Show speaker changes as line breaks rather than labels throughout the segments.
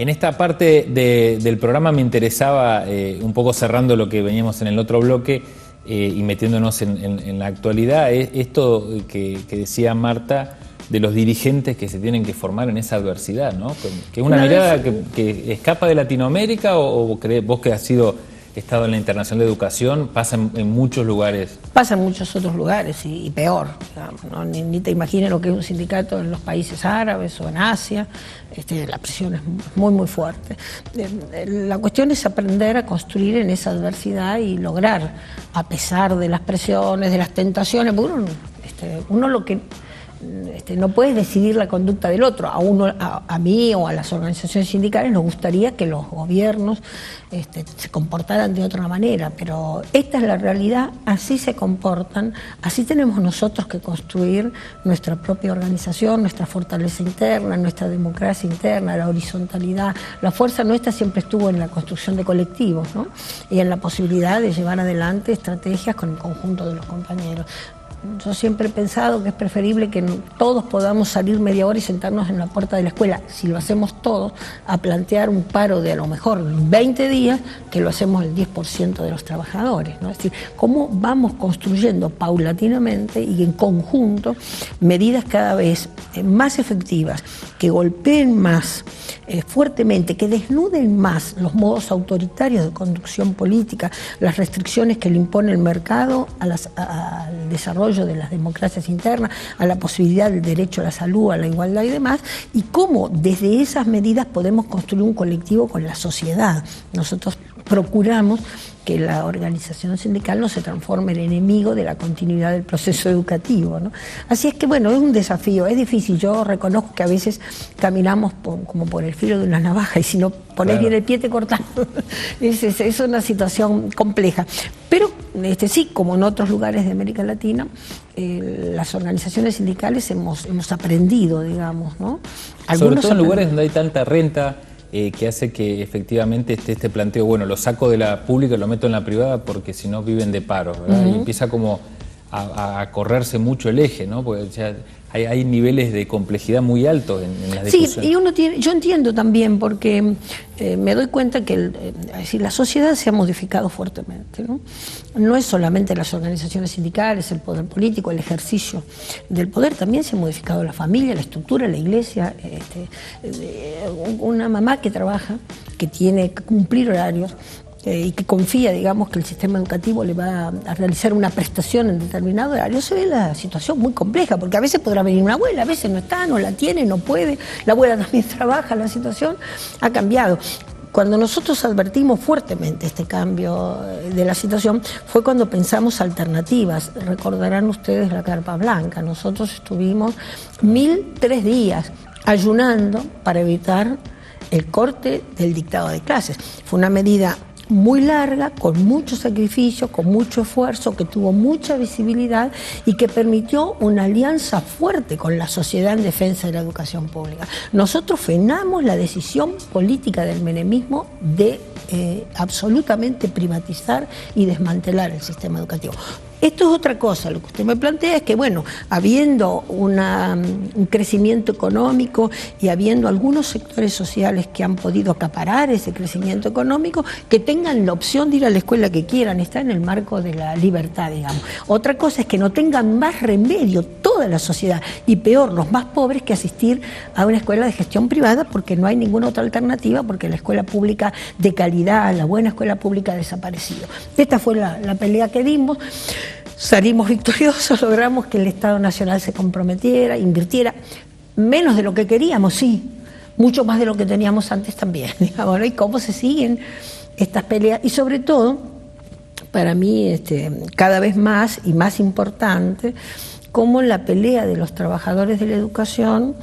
En esta parte del programa me interesaba, un poco cerrando lo que veníamos en el otro bloque y metiéndonos en la actualidad, esto que decía Marta, de los dirigentes que se tienen que formar en esa adversidad, ¿no? Que es una mirada que escapa de Latinoamérica, o crees vos, que has estado en la Internacional de Educación, pasa en muchos lugares.
Pasa en muchos otros lugares y peor, digamos, ¿no? Ni te imaginas lo que es un sindicato en los países árabes o en Asia. La presión es muy, muy fuerte. La cuestión es aprender a construir en esa adversidad y lograr, a pesar de las presiones, de las tentaciones, uno lo que no puedes decidir la conducta del otro. A mí o a las organizaciones sindicales nos gustaría que los gobiernos se comportaran de otra manera, pero esta es la realidad, así se comportan, así tenemos nosotros que construir nuestra propia organización, nuestra fortaleza interna, nuestra democracia interna, la horizontalidad. La fuerza nuestra siempre estuvo en la construcción de colectivos, ¿no? Y en la posibilidad de llevar adelante estrategias con el conjunto de los compañeros. Yo siempre he pensado que es preferible que todos podamos salir media hora y sentarnos en la puerta de la escuela, si lo hacemos todos, a plantear un paro de a lo mejor 20 días, que lo hacemos el 10% de los trabajadores, ¿no? Es decir, cómo vamos construyendo paulatinamente y en conjunto medidas cada vez más efectivas, que golpeen más fuertemente, que desnuden más los modos autoritarios de conducción política, las restricciones que le impone el mercado al desarrollo de las democracias internas, a la posibilidad del derecho a la salud, a la igualdad y demás, y cómo desde esas medidas podemos construir un colectivo con la sociedad. Nosotros procuramos que la organización sindical no se transforme en enemigo de la continuidad del proceso educativo, ¿no? Así es que, bueno, es un desafío, es difícil. Yo reconozco que a veces caminamos como por el filo de una navaja, y si no pones bien el pie te cortas. Es una situación compleja. Pero sí, como en otros lugares de América Latina, las organizaciones sindicales hemos aprendido, digamos, ¿no?
Sobre todo en lugares donde hay tanta renta, que hace que efectivamente este planteo, bueno, lo saco de la pública y lo meto en la privada porque si no viven de paro, ¿verdad? Y empieza como a correrse mucho el eje, ¿no? Porque ya hay niveles de complejidad muy altos en las discusiones.
Sí, y yo entiendo también, porque me doy cuenta que es decir, la sociedad se ha modificado fuertemente, ¿no? No es solamente las organizaciones sindicales, el poder político, el ejercicio del poder, también se ha modificado la familia, la estructura, la iglesia. Una mamá que trabaja, que tiene que cumplir horarios, y que confía, digamos, que el sistema educativo le va a realizar una prestación en determinado horario, se ve la situación muy compleja, porque a veces podrá venir una abuela, a veces no está, no la tiene, no puede, la abuela también trabaja, la situación ha cambiado. Cuando nosotros advertimos fuertemente este cambio de la situación fue cuando pensamos alternativas. Recordarán ustedes la Carpa Blanca. Nosotros estuvimos 1003 días ayunando para evitar el corte del dictado de clases. Fue una medida muy larga, con mucho sacrificio, con mucho esfuerzo, que tuvo mucha visibilidad y que permitió una alianza fuerte con la sociedad en defensa de la educación pública. Nosotros frenamos la decisión política del menemismo de absolutamente privatizar y desmantelar el sistema educativo. Esto es otra cosa. Lo que usted me plantea es que, bueno, habiendo un crecimiento económico y habiendo algunos sectores sociales que han podido acaparar ese crecimiento económico, que tengan la opción de ir a la escuela que quieran, está en el marco de la libertad, digamos. Otra cosa es que no tengan más remedio toda la sociedad, y peor, los más pobres, que asistir a una escuela de gestión privada, porque no hay ninguna otra alternativa, porque la escuela pública de calidad, la buena escuela pública, ha desaparecido. Esta fue la pelea que dimos. Salimos victoriosos, logramos que el Estado Nacional se comprometiera, invirtiera menos de lo que queríamos, sí, mucho más de lo que teníamos antes también, digamos, ¿no? Y cómo se siguen estas peleas, y sobre todo, para mí, cada vez más y más importante, cómo la pelea de los trabajadores de la educación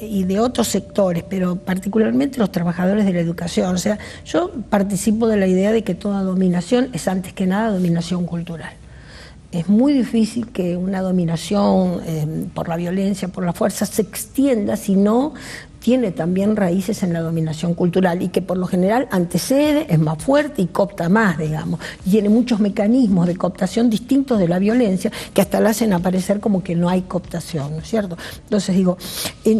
y de otros sectores, pero particularmente los trabajadores de la educación. O sea, yo participo de la idea de que toda dominación es, antes que nada, dominación cultural. es muy difícil que una dominación por la violencia, por la fuerza, se extienda si no tiene también raíces en la dominación cultural y que por lo general antecede, es más fuerte y coopta más, digamos. Y tiene muchos mecanismos de cooptación distintos de la violencia que hasta la hacen aparecer como que no hay cooptación, ¿no es cierto? Entonces digo,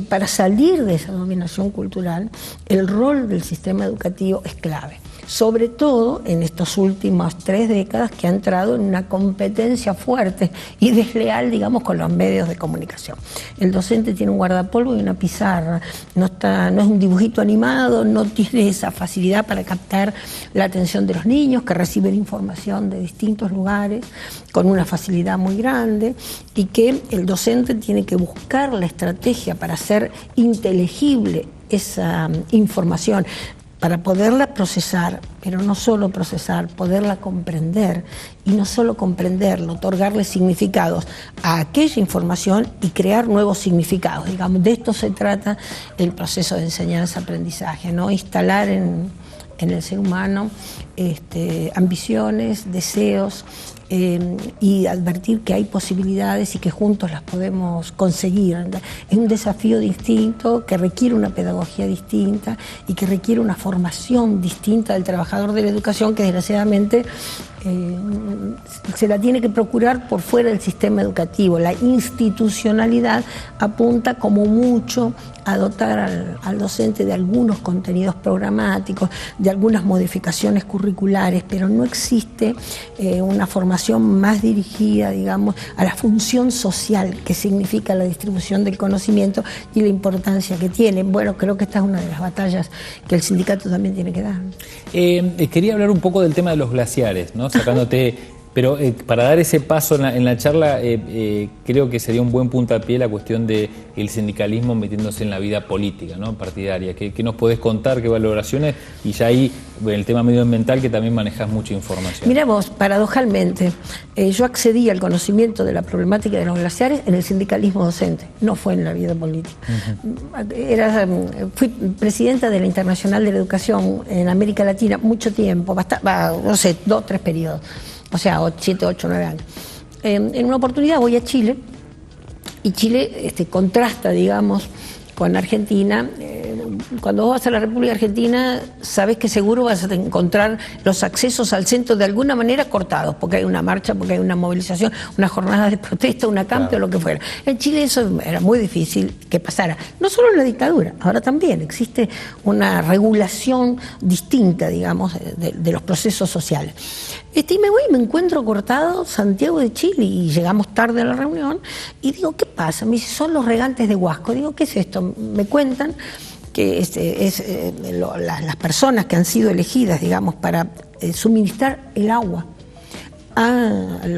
para salir de esa dominación cultural, el rol del sistema educativo es clave. Sobre todo en estas últimas 3 décadas que ha entrado en una competencia fuerte y desleal, digamos, con los medios de comunicación. El docente tiene un guardapolvo y una pizarra, no es un dibujito animado, no tiene esa facilidad para captar la atención de los niños que reciben información de distintos lugares con una facilidad muy grande, y que el docente tiene que buscar la estrategia para hacer inteligible esa información, para poderla procesar, pero no solo procesar, poderla comprender, y no solo comprenderla, otorgarle significados a aquella información y crear nuevos significados. Digamos, de esto se trata el proceso de enseñanza-aprendizaje, ¿no? Instalar en el ser humano ambiciones, deseos, y advertir que hay posibilidades y que juntos las podemos conseguir. Es un desafío distinto que requiere una pedagogía distinta y que requiere una formación distinta del trabajador de la educación, que desgraciadamente se la tiene que procurar por fuera del sistema educativo. La institucionalidad apunta como mucho a dotar al docente de algunos contenidos programáticos, de algunas modificaciones curriculares, pero no existe una formación más dirigida, digamos, a la función social que significa la distribución del conocimiento y la importancia que tiene. Bueno, creo que esta es una de las batallas que el sindicato también tiene que dar.
Quería hablar un poco del tema de los glaciares, ¿no? Sacándote... Pero para dar ese paso en la charla, creo que sería un buen puntapié la cuestión del sindicalismo metiéndose en la vida política, ¿no? Partidaria. ¿Qué nos podés contar, qué valoraciones? Y ya ahí el tema medioambiental, que también manejás mucha información.
Mira vos, paradojalmente, yo accedí al conocimiento de la problemática de los glaciares en el sindicalismo docente, no fue en la vida política. Fui presidenta de la Internacional de la Educación en América Latina mucho tiempo, no sé, 2 o 3 periodos. O sea, 7, 8, 9 años. En una oportunidad voy a Chile, y Chile contrasta, digamos, con Argentina. Cuando vos vas a la República Argentina, sabes que seguro vas a encontrar los accesos al centro de alguna manera cortados, porque hay una marcha, porque hay una movilización, una jornada de protesta, un acampe, claro, o lo que fuera. En Chile eso era muy difícil que pasara. No solo en la dictadura, ahora también existe una regulación distinta, digamos, de los procesos sociales. Y me voy y me encuentro cortado Santiago de Chile, y llegamos tarde a la reunión, y digo, ¿qué pasa? Me dice, son los regantes de Huasco. Digo, ¿qué es esto? Me cuentan que las personas que han sido elegidas, digamos, para suministrar el agua a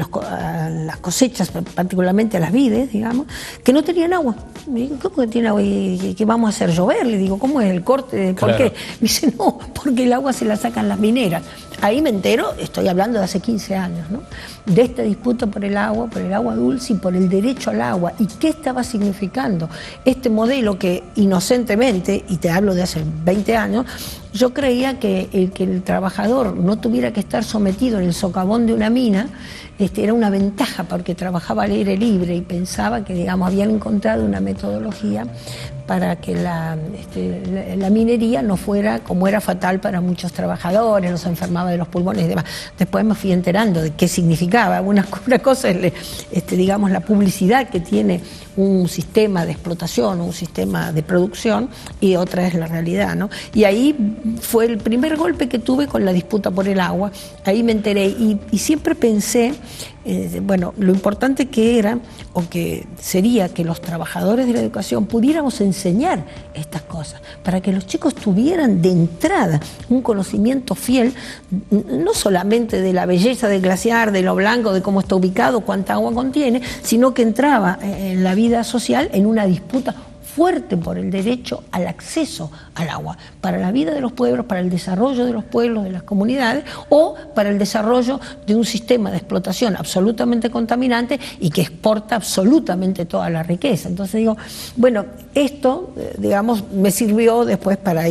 las cosechas, particularmente a las vides, digamos, que no tenían agua. Me digo, ¿cómo que tiene agua? ¿Y qué vamos a hacer? ¿Llover? Le digo, ¿cómo es el corte? ¿Por qué? Me dice, no, porque el agua se la sacan las mineras. Ahí me entero, estoy hablando de hace 15 años, ¿no?, de esta disputa por el agua dulce y por el derecho al agua. ¿Y qué estaba significando este modelo que inocentemente, y te hablo de hace 20 años, yo creía que el trabajador no tuviera que estar sometido en el socavón de una mina, era una ventaja porque trabajaba al aire libre, y pensaba que, digamos, habían encontrado una metodología para que la minería no fuera como era fatal para muchos trabajadores, los enfermaba de los pulmones y demás. Después me fui enterando de qué significaba. Una cosa es, digamos, la publicidad que tiene un sistema de explotación, un sistema de producción, y otra es la realidad, ¿no? Y ahí fue el primer golpe que tuve con la disputa por el agua. Ahí me enteré, y siempre pensé, bueno, lo importante que era, o que sería, que los trabajadores de la educación pudiéramos enseñar estas cosas, para que los chicos tuvieran de entrada un conocimiento fiel, no solamente de la belleza del glaciar, de lo blanco, de cómo está ubicado, cuánta agua contiene, sino que entraba en la vida social en una disputa fuerte por el derecho al acceso al agua, para la vida de los pueblos, para el desarrollo de los pueblos, de las comunidades, o para el desarrollo de un sistema de explotación absolutamente contaminante y que exporta absolutamente toda la riqueza. Entonces digo, bueno, esto, digamos, me sirvió después para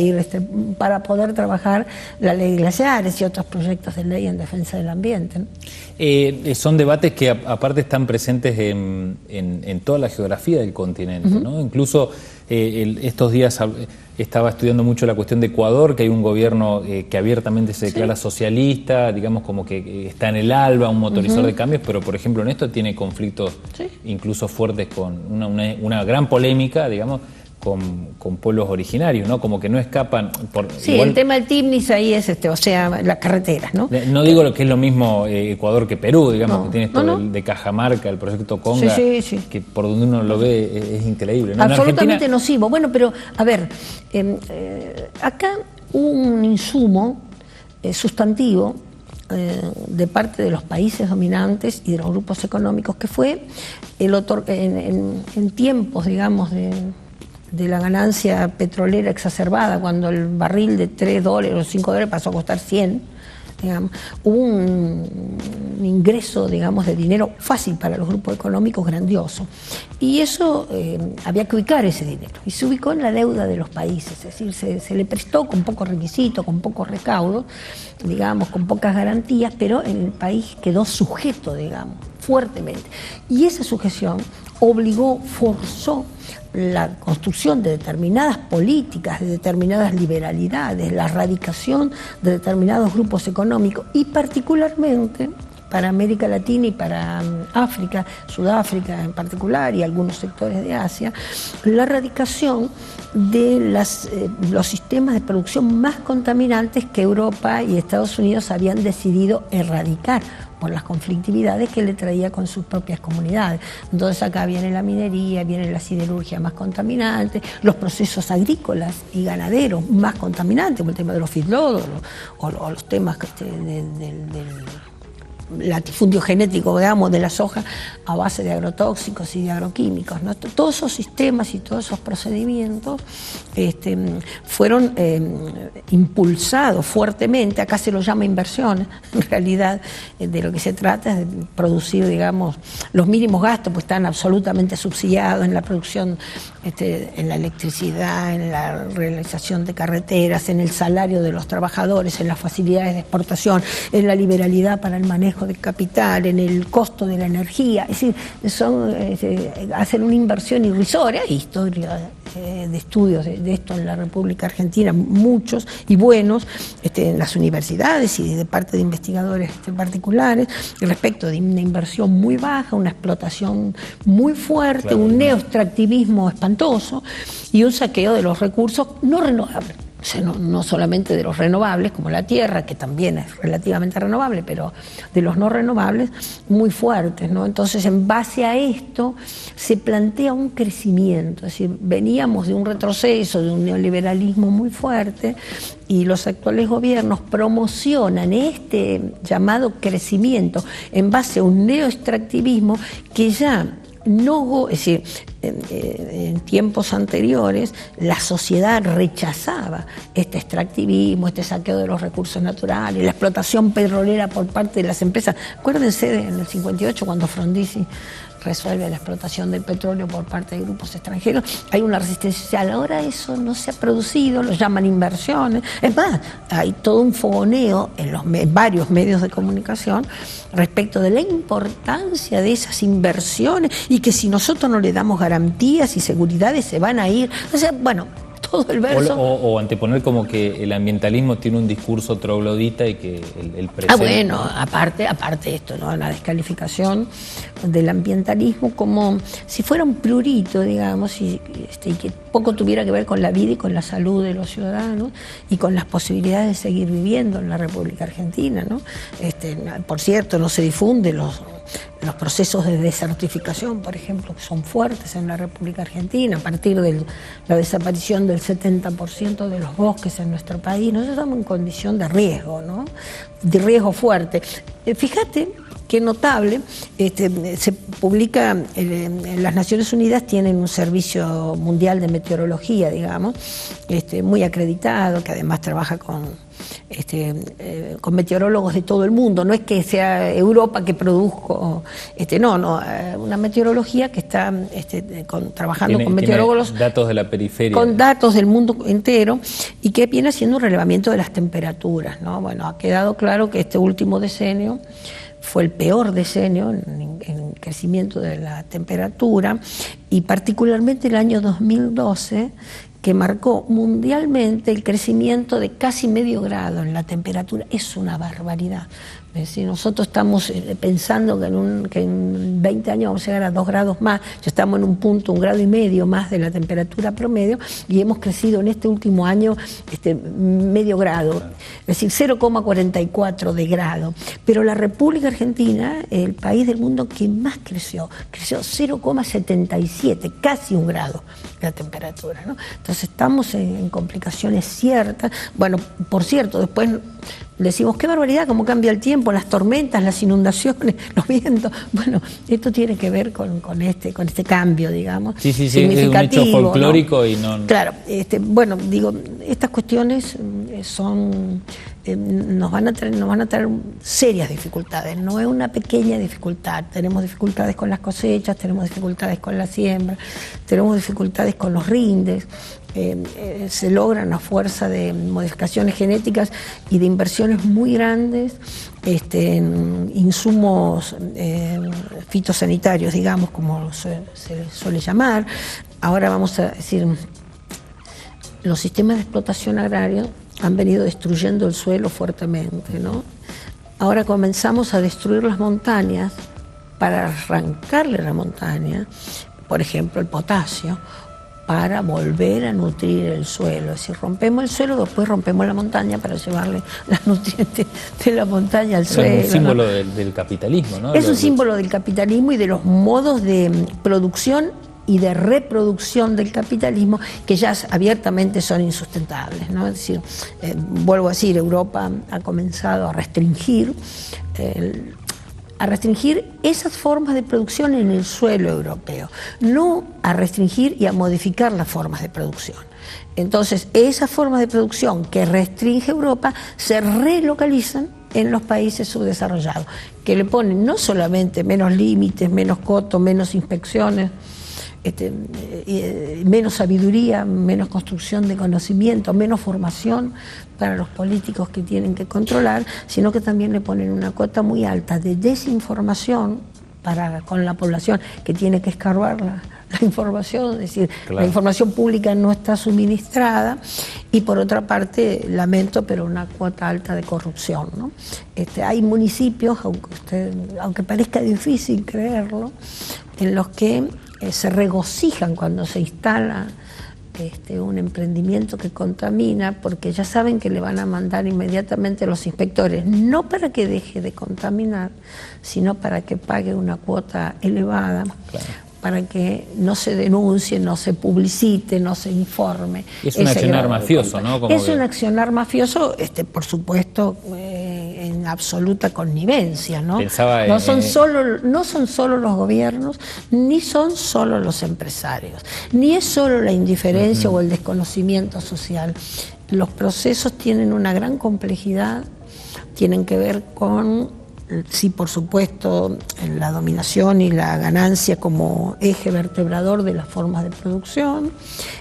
para poder trabajar la ley de glaciares y otros proyectos de ley en defensa del ambiente, ¿no?
Son debates que aparte están presentes en toda la geografía del continente, ¿no? Incluso estos días estaba estudiando mucho la cuestión de Ecuador, que hay un gobierno que abiertamente se declara socialista, digamos como que está en el ALBA, un motorizador de cambios, pero por ejemplo en esto tiene conflictos incluso fuertes con una gran polémica, digamos, con pueblos originarios, ¿no? Como que no escapan.
Igual, el tema del TIMNIS ahí es, o sea, las carreteras, ¿no?
No digo lo que es lo mismo Ecuador que Perú, digamos, que tiene esto de Cajamarca, el proyecto Conga, que por donde uno lo ve es increíble, ¿no?
Absolutamente nocivo. Bueno, pero, a ver, acá hubo un insumo sustantivo de parte de los países dominantes y de los grupos económicos, que fue en tiempos, digamos, de la ganancia petrolera exacerbada, cuando el barril de $3 o $5 pasó a costar 100, digamos, hubo un ingreso, digamos, de dinero fácil para los grupos económicos grandioso. Y eso, había que ubicar ese dinero. Y se ubicó en la deuda de los países, es decir, se le prestó con pocos requisitos, con pocos recaudos, digamos, con pocas garantías, pero en el país quedó sujeto, digamos, fuertemente. Y esa sujeción forzó la construcción de determinadas políticas, de determinadas liberalidades, la erradicación de determinados grupos económicos y particularmente para América Latina y para África, Sudáfrica en particular y algunos sectores de Asia, la erradicación de los sistemas de producción más contaminantes que Europa y Estados Unidos habían decidido erradicar por las conflictividades que le traía con sus propias comunidades. Entonces acá viene la minería, viene la siderurgia más contaminante, los procesos agrícolas y ganaderos más contaminantes, como el tema de los feedlots o los temas del latifundio genético, digamos, de la soja a base de agrotóxicos y de agroquímicos, ¿no? Todos esos sistemas y todos esos procedimientos fueron impulsados fuertemente. Acá se lo llama inversión, en realidad de lo que se trata es de producir, digamos, los mínimos gastos, pues están absolutamente subsidiados en la producción, en la electricidad, en la realización de carreteras, en el salario de los trabajadores, en las facilidades de exportación, en la liberalidad para el manejo de capital, en el costo de la energía. Es decir, hacen una inversión irrisoria. Hay historia de estudios de esto en la República Argentina, muchos y buenos, en las universidades y de parte de investigadores particulares, respecto de una inversión muy baja, una explotación muy fuerte, un neoextractivismo espantoso y un saqueo de los recursos no renovables. O sea, no solamente de los renovables, como la tierra, que también es relativamente renovable, pero de los no renovables muy fuertes, ¿no? Entonces, en base a esto, se plantea un crecimiento. Es decir, veníamos de un retroceso, de un neoliberalismo muy fuerte, y los actuales gobiernos promocionan este llamado crecimiento en base a un neoextractivismo que ya no, es decir, en tiempos anteriores la sociedad rechazaba este extractivismo, este saqueo de los recursos naturales, la explotación petrolera por parte de las empresas. Acuérdense en el 58 cuando Frondizi resuelve la explotación del petróleo por parte de grupos extranjeros, hay una resistencia social. Ahora eso no se ha producido, lo llaman inversiones. Es más, hay todo un fogoneo en varios medios de comunicación respecto de la importancia de esas inversiones y que si nosotros no le damos garantías y seguridades se van a ir. O sea, bueno, todo el verso.
O anteponer como que el ambientalismo tiene un discurso troglodita y que el presente...
Bueno, aparte esto, ¿no? La descalificación del ambientalismo como si fuera un prurito, digamos, y que poco tuviera que ver con la vida y con la salud de los ciudadanos y con las posibilidades de seguir viviendo en la República Argentina, ¿no? Por cierto, no se difunde los procesos de desertificación, por ejemplo, que son fuertes en la República Argentina, a partir de la desaparición del 70% de los bosques en nuestro país. Nosotros estamos en condición de riesgo, ¿no? De riesgo fuerte. Fíjate qué notable, se publica, las Naciones Unidas tienen un servicio mundial de meteorología, digamos, muy acreditado, que además trabaja con meteorólogos de todo el mundo. No es que sea Europa que produjo, una meteorología que está trabajando con meteorólogos.
Tiene datos de la periferia.
Con datos del mundo entero, y que viene haciendo un relevamiento de las temperaturas, ¿no? Bueno, ha quedado claro que este último decenio fue el peor decenio en crecimiento de la temperatura, y particularmente el año 2012, que marcó mundialmente el crecimiento de casi medio grado en la temperatura. Es una barbaridad. Es decir, nosotros estamos pensando que en 20 años vamos a llegar a 2 grados más, ya estamos en un punto, 1,5 grados más de la temperatura promedio, y hemos crecido en este último año medio grado, es decir, 0,44 de grado. Pero la República Argentina, el país del mundo que más creció 0,77, casi 1 grado la temperatura, ¿no? Entonces estamos en complicaciones ciertas. Bueno, por cierto, después decimos, qué barbaridad, cómo cambia el tiempo, las tormentas, las inundaciones, los vientos. Bueno, esto tiene que ver con este cambio, digamos, significativo.
Es un hecho folclórico, ¿no? Y no...
Claro, bueno, digo, estas cuestiones nos van a traer serias dificultades. No es una pequeña dificultad. Tenemos dificultades con las cosechas, tenemos dificultades con la siembra, tenemos dificultades con los rindes. Se logran a fuerza de modificaciones genéticas y de inversiones muy grandes en insumos fitosanitarios, digamos, como se suele llamar. Ahora vamos a decir, los sistemas de explotación agraria han venido destruyendo el suelo fuertemente, ¿no? Ahora comenzamos a destruir las montañas para arrancarle la montaña, por ejemplo, el potasio, para volver a nutrir el suelo. Es decir, rompemos el suelo, después rompemos la montaña para llevarle los nutrientes de la montaña al suelo.
Es un símbolo, ¿no?, del capitalismo, ¿no?
Es un símbolo del capitalismo y de los modos de producción y de reproducción del capitalismo que ya abiertamente son insustentables, ¿no? Es decir, vuelvo a decir, Europa ha comenzado a restringir esas formas de producción en el suelo europeo, no a restringir y a modificar las formas de producción. Entonces, esas formas de producción que restringe Europa se relocalizan en los países subdesarrollados, que le ponen no solamente menos límites, menos cotos, menos inspecciones, menos sabiduría, menos construcción de conocimiento, menos formación para los políticos que tienen que controlar, sino que también le ponen una cuota muy alta de desinformación con la población que tiene que escarbar la información, es decir, claro, la información pública no está suministrada, y por otra parte, lamento, pero una cuota alta de corrupción, ¿no? Hay municipios, aunque parezca difícil creerlo, en los que se regocijan cuando se instala un emprendimiento que contamina, porque ya saben que le van a mandar inmediatamente los inspectores, no para que deje de contaminar, sino para que pague una cuota elevada, claro, para que no se denuncie, no se publicite, no se informe.
Es un accionar mafioso, ¿no?
Es un accionar mafioso, por supuesto, en absoluta connivencia, ¿no? No son solo los gobiernos, ni son solo los empresarios, ni es solo la indiferencia o el desconocimiento social. Los procesos tienen una gran complejidad, tienen que ver con, sí, por supuesto, la dominación y la ganancia como eje vertebrador de las formas de producción,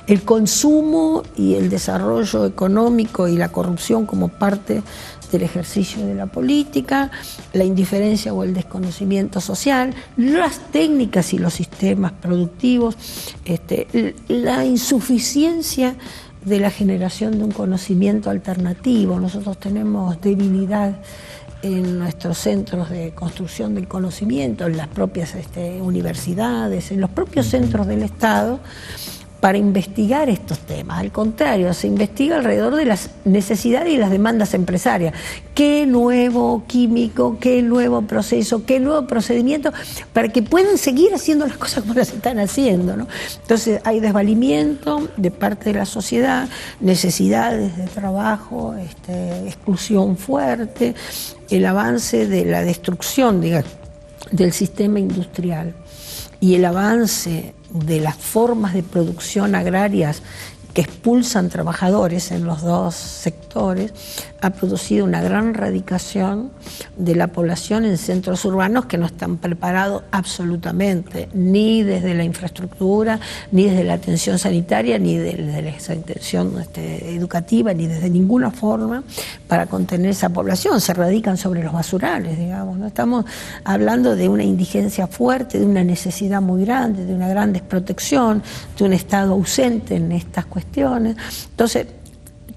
el consumo y el desarrollo económico y la corrupción como parte del ejercicio de la política, la indiferencia o el desconocimiento social, las técnicas y los sistemas productivos, la insuficiencia de la generación de un conocimiento alternativo. Nosotros tenemos debilidad en nuestros centros de construcción del conocimiento, en las propias universidades, en los propios centros del Estado, para investigar estos temas. Al contrario, se investiga alrededor de las necesidades y las demandas empresarias. ¿Qué nuevo químico, qué nuevo proceso, qué nuevo procedimiento para que puedan seguir haciendo las cosas como las están haciendo, ¿no? Entonces hay desvalimiento de parte de la sociedad, necesidades de trabajo, exclusión fuerte, el avance de la destrucción, digamos, del sistema industrial y el avance de las formas de producción agrarias que expulsan trabajadores en los dos sectores, ha producido una gran radicación de la población en centros urbanos que no están preparados absolutamente, ni desde la infraestructura, ni desde la atención sanitaria, ni desde la atención educativa, ni desde ninguna forma para contener esa población. Se radican sobre los basurales, digamos, ¿no? Estamos hablando de una indigencia fuerte, de una necesidad muy grande, de una gran desprotección, de un Estado ausente en estas cuestiones. Entonces,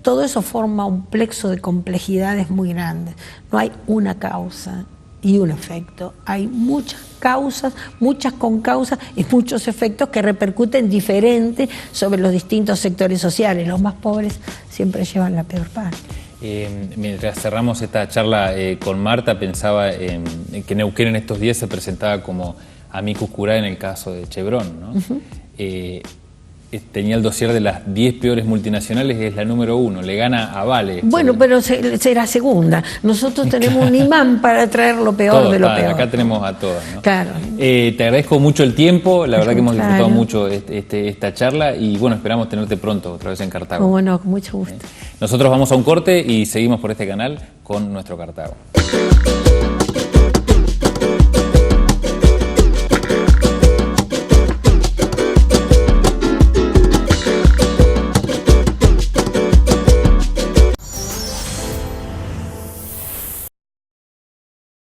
todo eso forma un plexo de complejidades muy grandes. No hay una causa y un efecto. Hay muchas causas, muchas concausas y muchos efectos que repercuten diferente sobre los distintos sectores sociales. Los más pobres siempre llevan la peor parte.
Mientras cerramos esta charla con Marta, pensaba que Neuquén en estos días se presentaba como amicus curiae en el caso de Chevron, ¿no? Tenía el dossier de las 10 peores multinacionales y es la número 1, le gana a Vale.
Bueno, pero será segunda. Nosotros tenemos un imán para traer lo peor de lo peor.
Acá tenemos a todas, ¿no?
Claro.
Te agradezco mucho el tiempo, la verdad que hemos disfrutado mucho esta charla y bueno, esperamos tenerte pronto otra vez en Cartago.
Bueno, con mucho gusto.
Nosotros vamos a un corte y seguimos por este canal con nuestro Cartago.